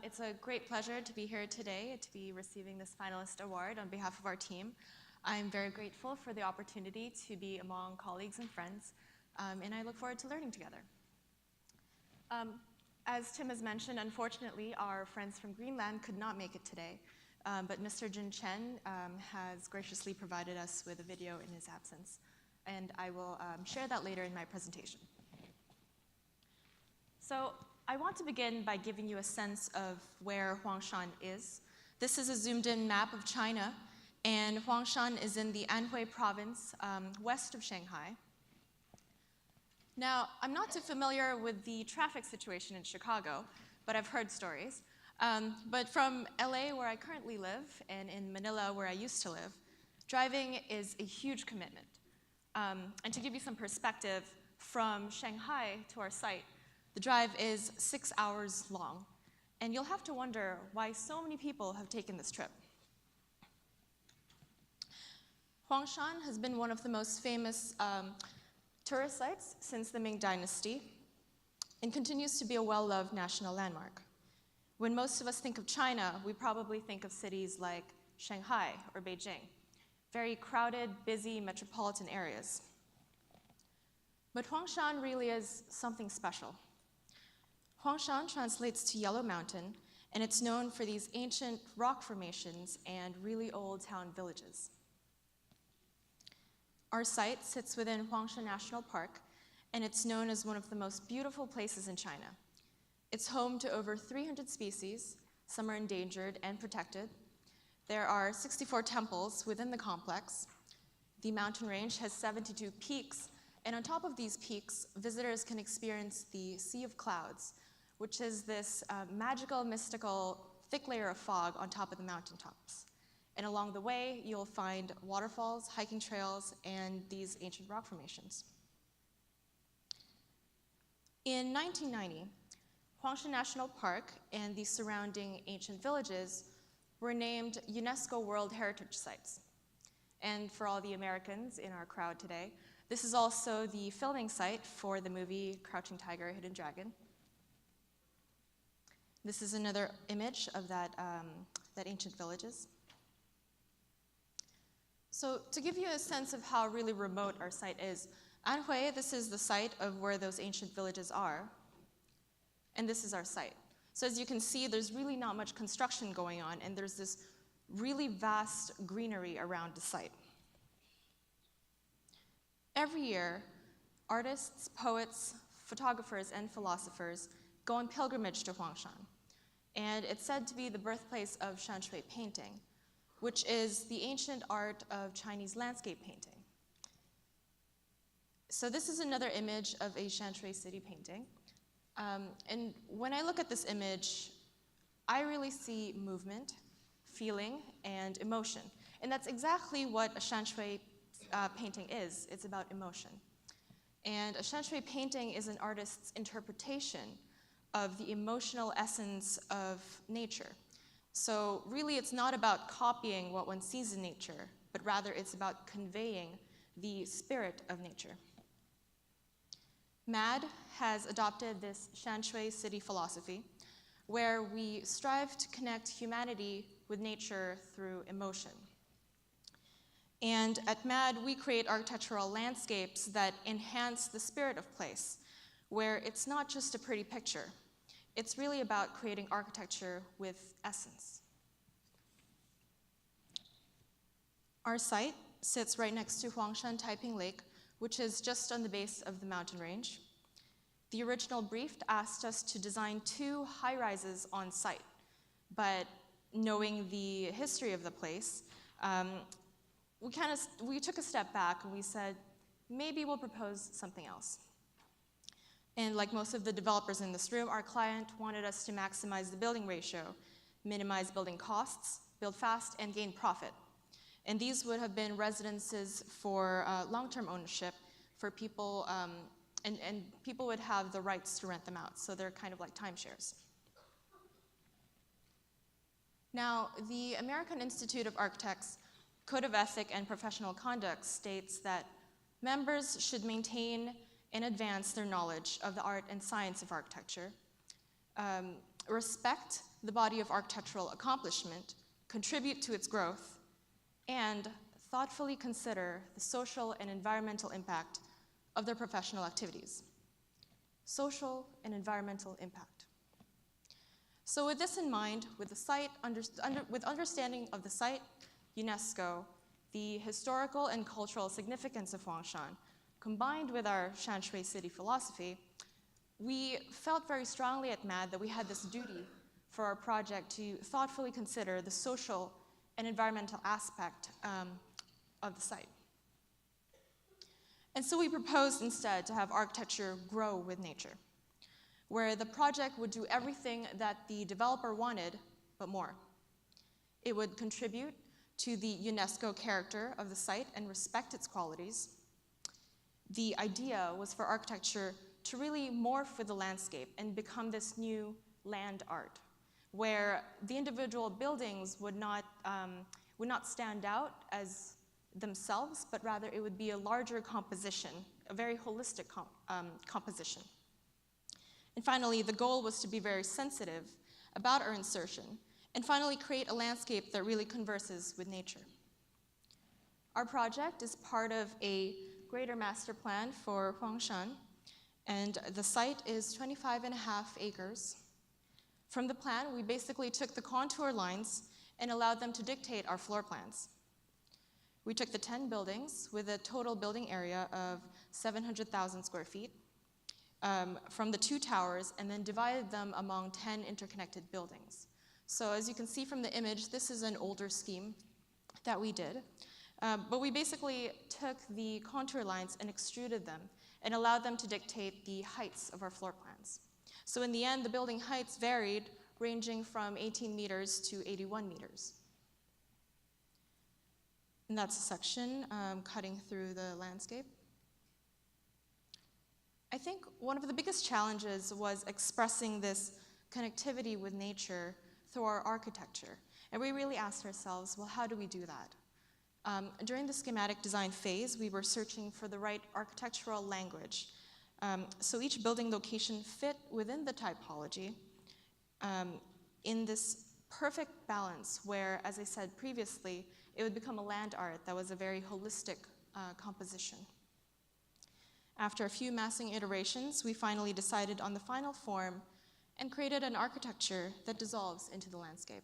It's a great pleasure to be here today to be receiving this finalist award on behalf of our team. I'm very grateful for the opportunity to be among colleagues and friends, and I look forward to learning together. As Tim has mentioned, unfortunately, our friends from Greenland could not make it today, but Mr. Chen has graciously provided us with a video in his absence, and I will share that later in my presentation. So I want to begin by giving you a sense of where Huangshan is. This is a zoomed-in map of China, and Huangshan is in the Anhui province, west of Shanghai. Now, I'm not too familiar with the traffic situation in Chicago, but I've heard stories. But from LA, where I currently live, and in Manila, where I used to live, driving is a huge commitment. And to give you some perspective, from Shanghai to our site, the drive is 6 hours long. And you'll have to wonder why so many people have taken this trip. Huangshan has been one of the most famous tourist sites since the Ming Dynasty and continues to be a well-loved national landmark. When most of us think of China, we probably think of cities like Shanghai or Beijing, very crowded, busy metropolitan areas. But Huangshan really is something special. Huangshan translates to Yellow Mountain, and it's known for these ancient rock formations and really old town villages. Our site sits within Huangshan National Park, and it's known as one of the most beautiful places in China. It's home to over 300 species. Some are endangered and protected. There are 64 temples within the complex. The mountain range has 72 peaks, and on top of these peaks, visitors can experience the Sea of Clouds, which is this magical, mystical, thick layer of fog on top of the mountaintops. And along the way, you'll find waterfalls, hiking trails, and these ancient rock formations. In 1990, Huangshan National Park and the surrounding ancient villages were named UNESCO World Heritage Sites. And for all the Americans in our crowd today, this is also the filming site for the movie Crouching Tiger, Hidden Dragon. This is another image of that ancient villages. So to give you a sense of how really remote our site is, Anhui, this is the site of where those ancient villages are, and this is our site. So as you can see, there's really not much construction going on, and there's this really vast greenery around the site. Every year, artists, poets, photographers, and philosophers go on pilgrimage to Huangshan, and it's said to be the birthplace of Shanshui painting, which is the ancient art of Chinese landscape painting. So this is another image of a Shanshui city painting. And when I look at this image, I really see movement, feeling, and emotion. And that's exactly what a Shanshui painting is. It's about emotion. And a Shanshui painting is an artist's interpretation of the emotional essence of nature. So really, it's not about copying what one sees in nature, but rather it's about conveying the spirit of nature. MAD has adopted this Shanshui city philosophy, where we strive to connect humanity with nature through emotion. And at MAD, we create architectural landscapes that enhance the spirit of place, where it's not just a pretty picture. It's really about creating architecture with essence. Our site sits right next to Huangshan Taiping Lake, which is just on the base of the mountain range. The original brief asked us to design 2 high-rises on site, but knowing the history of the place, we took a step back and we said, maybe we'll propose something else. And like most of the developers in this room, our client wanted us to maximize the building ratio, minimize building costs, build fast, and gain profit. And these would have been residences for long-term ownership for people, and people would have the rights to rent them out. So they're kind of like timeshares. Now, the American Institute of Architects Code of Ethic and Professional Conduct states that members should maintain and advance their knowledge of the art and science of architecture. respect the body of architectural accomplishment, contribute to its growth, and thoughtfully consider the social and environmental impact of their professional activities. Social and environmental impact. So with this in mind, with the site, with understanding of the site, UNESCO, the historical and cultural significance of Huangshan, combined with our Shanshui city philosophy, we felt very strongly at MAD that we had this duty for our project to thoughtfully consider the social and environmental aspect of the site. And so we proposed instead to have architecture grow with nature, where the project would do everything that the developer wanted, but more. It would contribute to the UNESCO character of the site and respect its qualities. The idea was for architecture to really morph with the landscape and become this new land art, where the individual buildings would not stand out as themselves, but rather it would be a larger composition, a very holistic composition. And finally, the goal was to be very sensitive about our insertion, and finally create a landscape that really converses with nature. Our project is part of a greater master plan for Huangshan, and the site is 25.5 acres. From the plan, we basically took the contour lines and allowed them to dictate our floor plans. We took the 10 buildings with a total building area of 700,000 square feet from the 2 towers, and then divided them among 10 interconnected buildings. So as you can see from the image, this is an older scheme that we did. But we basically took the contour lines and extruded them and allowed them to dictate the heights of our floor plans. So in the end, the building heights varied, ranging from 18 meters to 81 meters. And that's a section cutting through the landscape. I think one of the biggest challenges was expressing this connectivity with nature through our architecture. And we really asked ourselves, well, how do we do that? During the schematic design phase, we were searching for the right architectural language. So each building location fit within the typology in this perfect balance where, as I said previously, it would become a land art that was a very holistic composition. After a few massing iterations, we finally decided on the final form and created an architecture that dissolves into the landscape.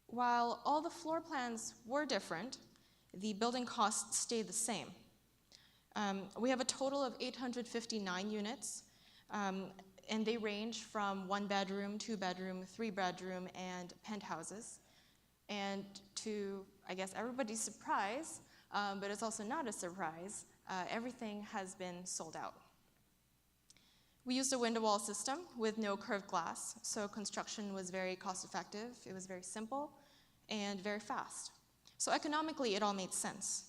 While all the floor plans were different, the building costs stayed the same. We have a total of 859 units, and they range from 1 bedroom, 2 bedroom, 3 bedroom, and penthouses. And to, I guess, everybody's surprise, but it's also not a surprise, everything has been sold out. We used a window wall system with no curved glass, so construction was very cost effective, it was very simple, and very fast. So economically, it all made sense.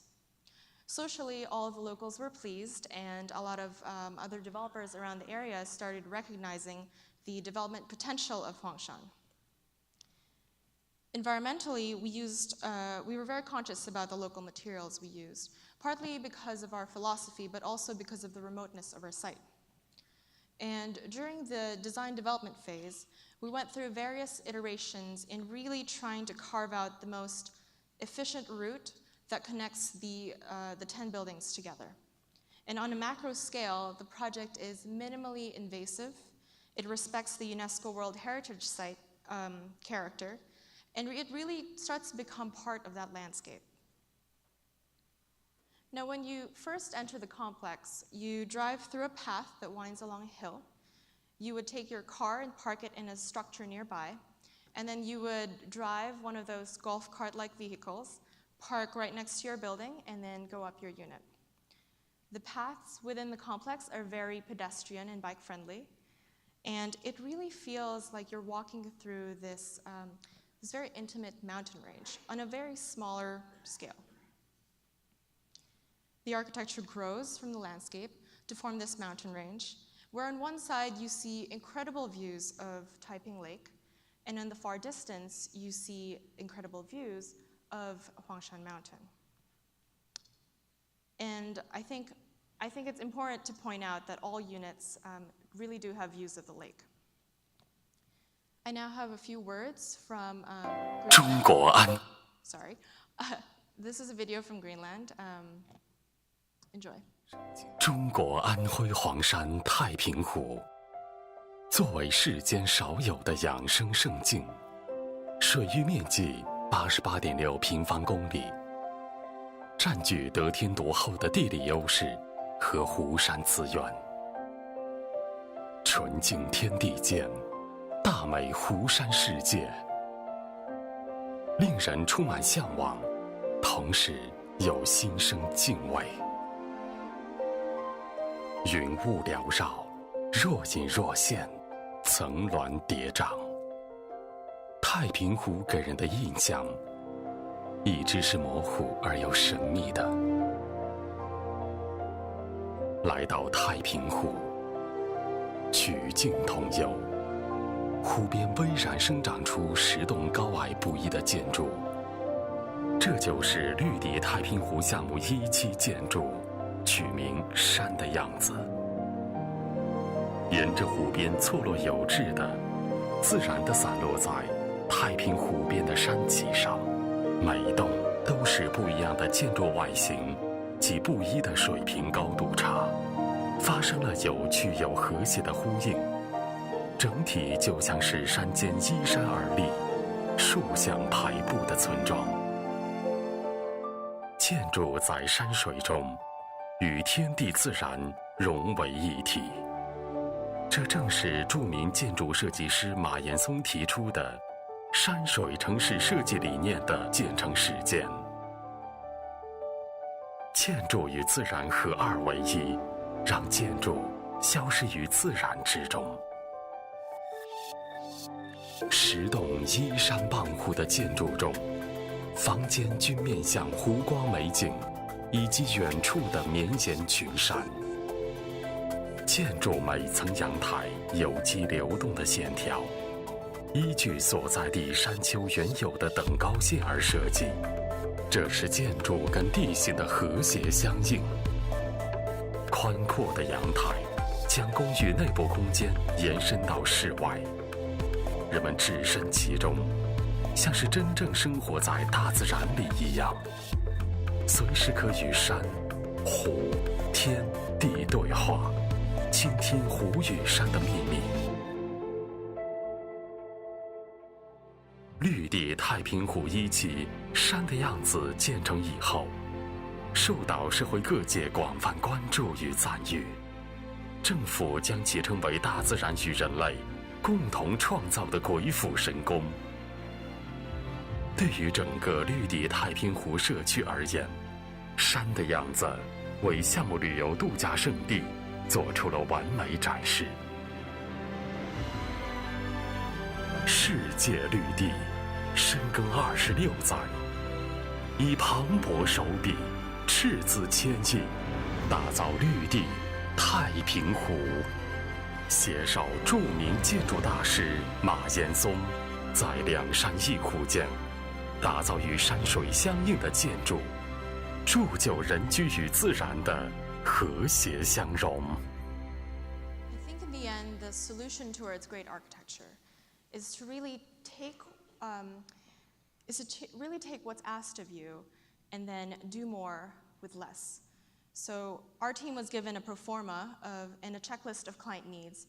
Socially, all of the locals were pleased, and a lot of other developers around the area started recognizing the development potential of Huangshan. Environmentally, we were very conscious about the local materials we used, partly because of our philosophy, but also because of the remoteness of our site. And during the design development phase, we went through various iterations in really trying to carve out the most efficient route that connects the 10 buildings together. And on a macro scale, the project is minimally invasive. It respects the UNESCO World Heritage Site character, and it really starts to become part of that landscape. Now, when you first enter the complex, you drive through a path that winds along a hill. You would take your car and park it in a structure nearby, and then you would drive one of those golf cart-like vehicles, park right next to your building, and then go up your unit. The paths within the complex are very pedestrian and bike-friendly, and it really feels like you're walking through this very intimate mountain range on a very smaller scale. The architecture grows from the landscape to form this mountain range, where on one side you see incredible views of Taiping Lake, and in the far distance you see incredible views of Huangshan Mountain. And I think it's important to point out that all units really do have views of the lake. I now have a few words from 中国安。 Sorry. This is a video from Greenland. Enjoy. 中国安徽黄山太平湖，作为世间少有的养生胜境，水域面积88.6平方公里，占据得天独厚的地理优势和湖山资源。纯净天地间，大美湖山世界，令人充满向往，同时又心生敬畏。云雾缭绕，若隐若现，层峦叠嶂。太平湖给人的印象，一直是模糊而又神秘的。来到太平湖，曲径通幽，湖边巍然生长出10栋高矮不一的建筑，这就是绿地太平湖项目1期建筑，取名“山的样子”。沿着湖边错落有致的、自然地散落在太平湖边的山脊上，每一栋都是不一样的建筑外形及不一的水平高度差，发生了有趣又和谐的呼应，整体就像是山间依山而立、竖向排布的村庄。建筑在山水中与天地自然融为一体，这正是著名建筑设计师马岩松提出的山水城市设计理念的建成实践。建筑与自然合二为一，让建筑消失于自然之中。10栋依山傍湖的建筑中，房间均面向湖光美景以及远处的绵延群山。建筑每层阳台有机流动的线条，依据所在地山丘原有的等高线而设计，这是建筑跟地形的和谐相应。宽阔的阳台将公寓内部空间延伸到室外，人们置身其中，像是真正生活在大自然里一样，随时可与山、湖、天地对话，倾听湖与山的秘密。绿地太平湖1期山的样子建成以后，受到社会各界广泛关注与赞誉，政府将其称为大自然与人类共同创造的鬼斧神工。对于整个绿地太平湖社区而言，山的样子为项目旅游度假胜地做出了完美展示。世界绿地深耕26载，以磅礴手笔、斥资千亿，打造绿地太平湖，携手著名建筑大师马岩松，在2山1湖间打造与山水相应的建筑，铸就人居与自然的和谐相融。I think in the end, the solution towards great architecture is to really take what's asked of you and then do more with less. So our team was given a pro forma and a checklist of client needs,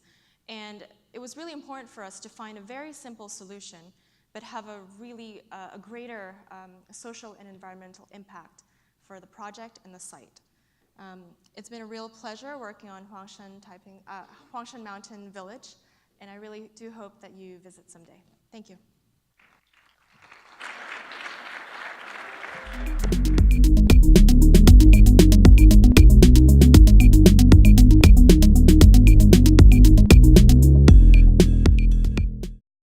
and it was really important for us to find a very simple solution, but have a really a greater social and environmental impact for the project and the site. It's been a real pleasure working on Huangshan Mountain Village, and I really do hope that you visit someday. Thank you.